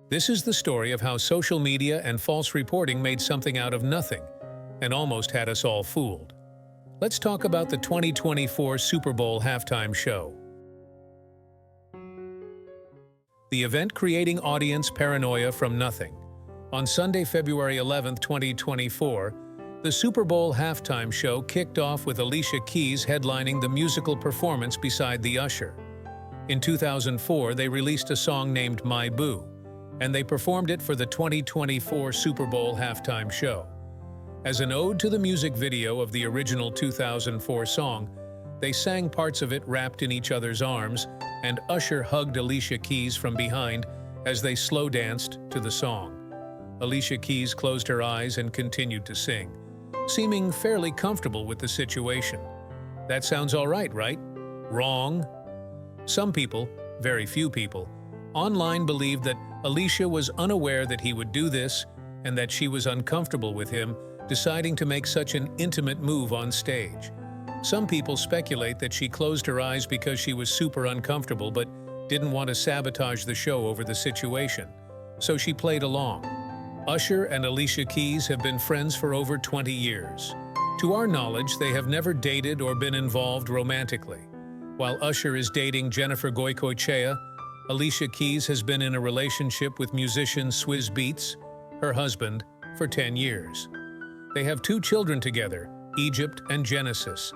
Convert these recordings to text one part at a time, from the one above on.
This is the story of how social media and false reporting made something out of nothing and almost had us all fooled. Let's talk about the 2024 Super Bowl halftime show. The event creating audience paranoia from nothing. On Sunday, February 11, 2024, the Super Bowl halftime show kicked off with Alicia Keys headlining the musical performance beside the usher. In 2004, they released a song named My Boo, and they performed it for the 2024 Super Bowl halftime show. As an ode to the music video of the original 2004 song, they sang parts of it wrapped in each other's arms, and Usher hugged Alicia Keys from behind as they slow danced to the song. Alicia Keys closed her eyes and continued to sing, seeming fairly comfortable with the situation. That sounds all right, right? Wrong. Some people, very few people, online believed that Alicia was unaware that he would do this and that she was uncomfortable with him deciding to make such an intimate move on stage. Some people speculate that she closed her eyes because she was super uncomfortable but didn't want to sabotage the show over the situation, so she played along. Usher and Alicia Keys have been friends for over 20 years. To our knowledge, they have never dated or been involved romantically. While Usher is dating Jennifer Goycochea, Alicia Keys has been in a relationship with musician Swizz Beatz, her husband, for 10 years. They have 2 children together, Egypt and Genesis.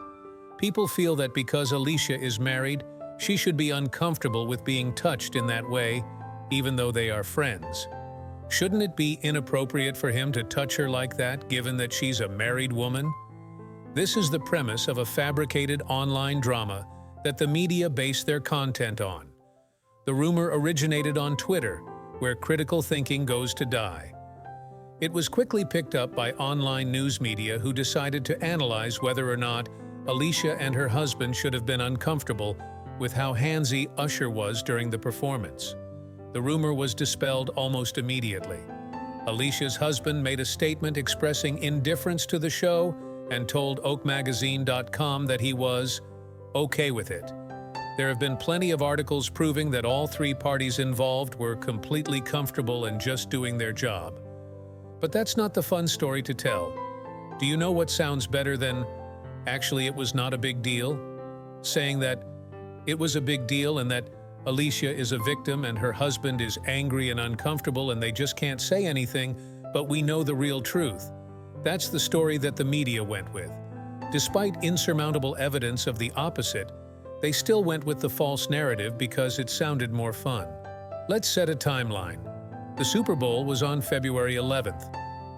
People feel that because Alicia is married, she should be uncomfortable with being touched in that way, even though they are friends. Shouldn't it be inappropriate for him to touch her like that, given that she's a married woman? This is the premise of a fabricated online drama that the media base their content on. The rumor originated on Twitter, where critical thinking goes to die. It was quickly picked up by online news media who decided to analyze whether or not Alicia and her husband should have been uncomfortable with how handsy Usher was during the performance. The rumor was dispelled almost immediately. Alicia's husband made a statement expressing indifference to the show and told oakmagazine.com that he was okay with it. There have been plenty of articles proving that all 3 parties involved were completely comfortable and just doing their job. But that's not the fun story to tell. Do you know what sounds better than, actually it was not a big deal? Saying that it was a big deal and that Alicia is a victim and her husband is angry and uncomfortable and they just can't say anything, but we know the real truth. That's the story that the media went with. Despite insurmountable evidence of the opposite, they still went with the false narrative because it sounded more fun. Let's set a timeline. The Super Bowl was on February 11th.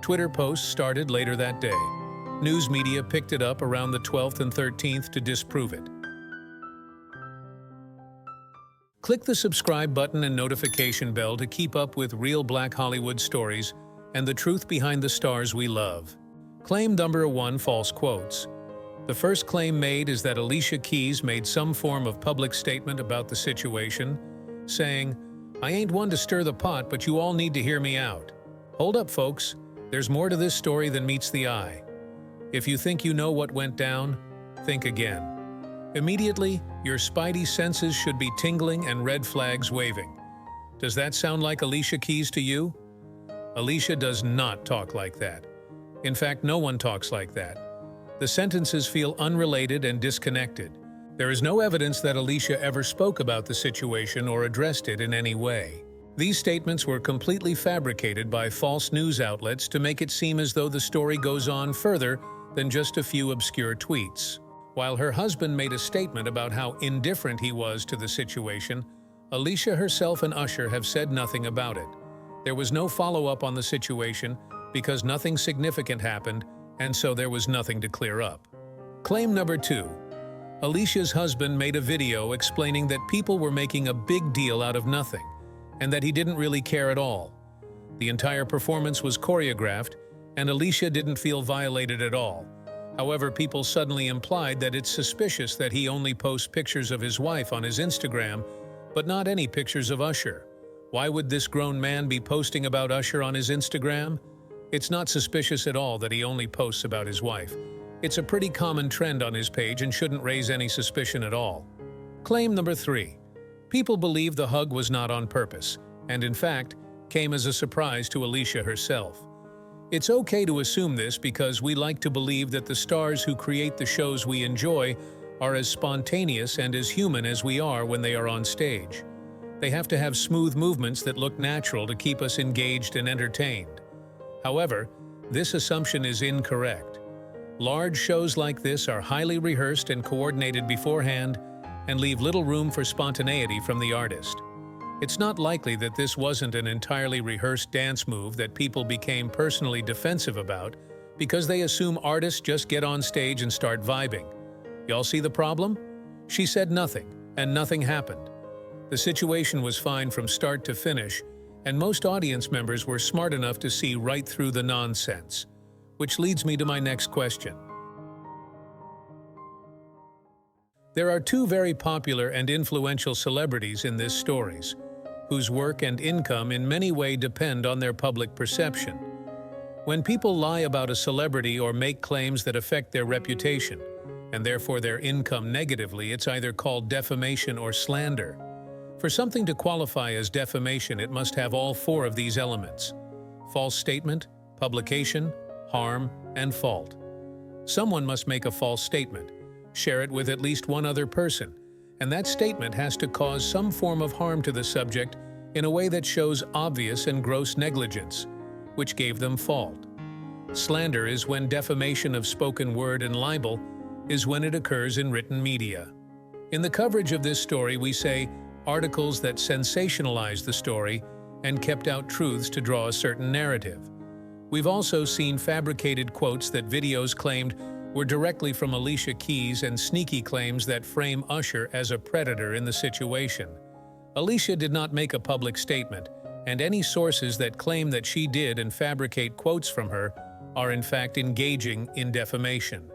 Twitter posts started later that day. News media picked it up around the 12th and 13th to disprove it. Click the subscribe button and notification bell to keep up with real Black Hollywood stories and the truth behind the stars we love. Claim number 1, false quotes. The first claim made is that Alicia Keys made some form of public statement about the situation, saying, "I ain't one to stir the pot, but you all need to hear me out." Hold up, folks. There's more to this story than meets the eye. If you think you know what went down, think again. Immediately, your spidey senses should be tingling and red flags waving. Does that sound like Alicia Keys to you? Alicia does not talk like that. In fact, no one talks like that. The sentences feel unrelated and disconnected. There is no evidence that Alicia ever spoke about the situation or addressed it in any way. These statements were completely fabricated by false news outlets to make it seem as though the story goes on further than just a few obscure tweets. While her husband made a statement about how indifferent he was to the situation, Alicia herself and Usher have said nothing about it. There was no follow-up on the situation because nothing significant happened, and so there was nothing to clear up. Claim number 2. Alicia's husband made a video explaining that people were making a big deal out of nothing, and that he didn't really care at all. The entire performance was choreographed, and Alicia didn't feel violated at all. However, people suddenly implied that it's suspicious that he only posts pictures of his wife on his Instagram, but not any pictures of Usher. Why would this grown man be posting about Usher on his Instagram? It's not suspicious at all that he only posts about his wife. It's a pretty common trend on his page and shouldn't raise any suspicion at all. Claim number 3. People believe the hug was not on purpose, and in fact, came as a surprise to Alicia herself. It's okay to assume this because we like to believe that the stars who create the shows we enjoy are as spontaneous and as human as we are when they are on stage. They have to have smooth movements that look natural to keep us engaged and entertained. However, this assumption is incorrect. Large shows like this are highly rehearsed and coordinated beforehand and leave little room for spontaneity from the artist. It's not likely that this wasn't an entirely rehearsed dance move that people became personally defensive about because they assume artists just get on stage and start vibing. Y'all see the problem? She said nothing, and nothing happened. The situation was fine from start to finish, and most audience members were smart enough to see right through the nonsense. Which leads me to my next question. There are two very popular and influential celebrities in this stories, whose work and income in many ways depend on their public perception. When people lie about a celebrity or make claims that affect their reputation, and therefore their income negatively, it's either called defamation or slander. For something to qualify as defamation, it must have all four of these elements: false statement, publication, harm, and fault. Someone must make a false statement, share it with at least one other person, and that statement has to cause some form of harm to the subject in a way that shows obvious and gross negligence, which gave them fault. Slander is when defamation of spoken word, and libel is when it occurs in written media. In the coverage of this story, we say articles that sensationalized the story and kept out truths to draw a certain narrative. We've also seen fabricated quotes that videos claimed were directly from Alicia Keys and sneaky claims that frame Usher as a predator in the situation. Alicia did not make a public statement, and any sources that claim that she did and fabricate quotes from her are in fact engaging in defamation.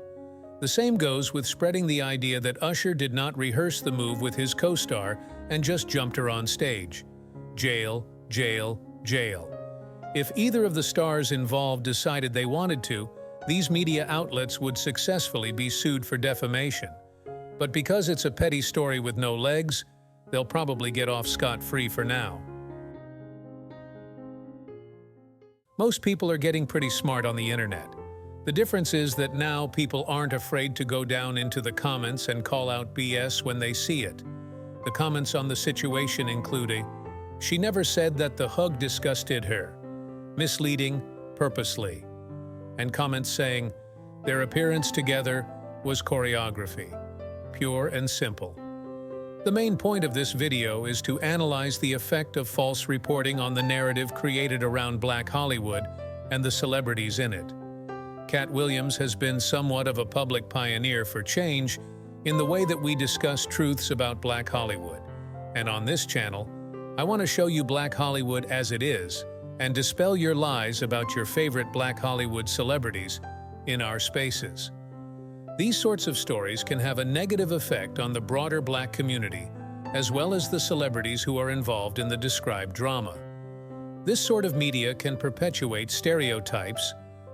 The same goes with spreading the idea that Usher did not rehearse the move with his co-star and just jumped her on stage. Jail, jail, jail. If either of the stars involved decided they wanted to, these media outlets would successfully be sued for defamation. But because it's a petty story with no legs, they'll probably get off scot-free for now. Most people are getting pretty smart on the internet. The difference is that now people aren't afraid to go down into the comments and call out BS when they see it. The comments on the situation include "She never said that the hug disgusted her," misleading, purposely, and comments saying, "Their appearance together was choreography," pure and simple. The main point of this video is to analyze the effect of false reporting on the narrative created around Black Hollywood and the celebrities in it. Cat Williams has been somewhat of a public pioneer for change in the way that we discuss truths about Black Hollywood. And on this channel, I want to show you Black Hollywood as it is and dispel your lies about your favorite Black Hollywood celebrities in our spaces. These sorts of stories can have a negative effect on the broader Black community, as well as the celebrities who are involved in the described drama. This sort of media can perpetuate stereotypes,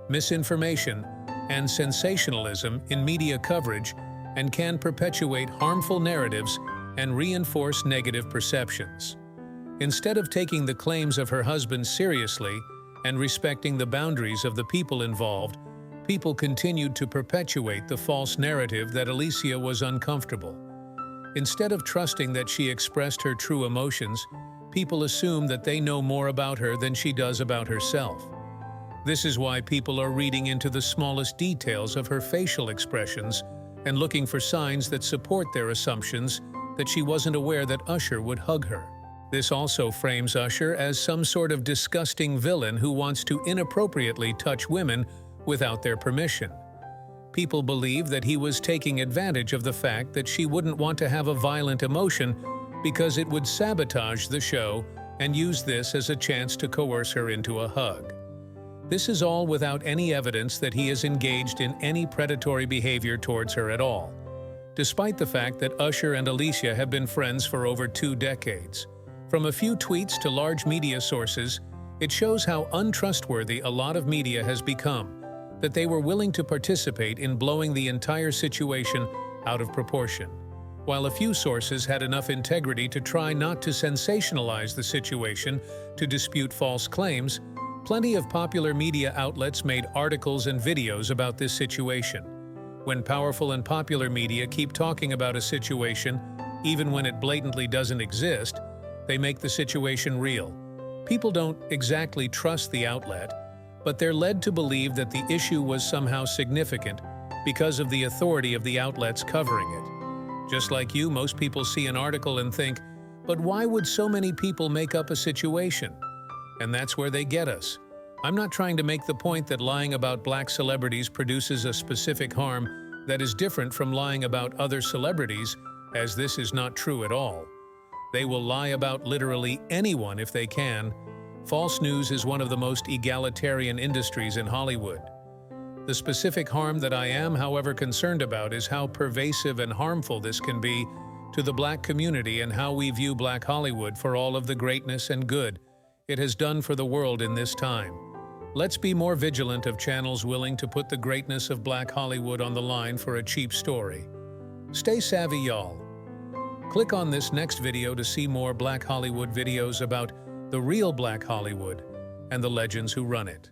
misinformation, and sensationalism in media coverage and can perpetuate harmful narratives and reinforce negative perceptions. Instead of taking the claims of her husband seriously and respecting the boundaries of the people involved, people continued to perpetuate the false narrative that Alicia was uncomfortable. Instead of trusting that she expressed her true emotions, people assume that they know more about her than she does about herself. This is why people are reading into the smallest details of her facial expressions and looking for signs that support their assumptions that she wasn't aware that Usher would hug her. This also frames Usher as some sort of disgusting villain who wants to inappropriately touch women without their permission. People believe that he was taking advantage of the fact that she wouldn't want to have a violent emotion because it would sabotage the show and use this as a chance to coerce her into a hug. This is all without any evidence that he is engaged in any predatory behavior towards her at all, despite the fact that Usher and Alicia have been friends for over 2 decades. From a few tweets to large media sources, it shows how untrustworthy a lot of media has become, that they were willing to participate in blowing the entire situation out of proportion. While a few sources had enough integrity to try not to sensationalize the situation to dispute false claims, plenty of popular media outlets made articles and videos about this situation. When powerful and popular media keep talking about a situation, even when it blatantly doesn't exist, they make the situation real. People don't exactly trust the outlet, but they're led to believe that the issue was somehow significant because of the authority of the outlets covering it. Just like you, most people see an article and think, but why would so many people make up a situation? And that's where they get us. I'm not trying to make the point that lying about black celebrities produces a specific harm that is different from lying about other celebrities, as this is not true at all. They will lie about literally anyone if they can. False news is one of the most egalitarian industries in Hollywood. The specific harm that I am, however, concerned about is how pervasive and harmful this can be to the black community and how we view Black Hollywood for all of the greatness and good it has done for the world in this time. Let's be more vigilant of channels willing to put the greatness of Black Hollywood on the line for a cheap story. Stay savvy, y'all. Click on this next video to see more Black Hollywood videos about the real Black Hollywood and the legends who run it.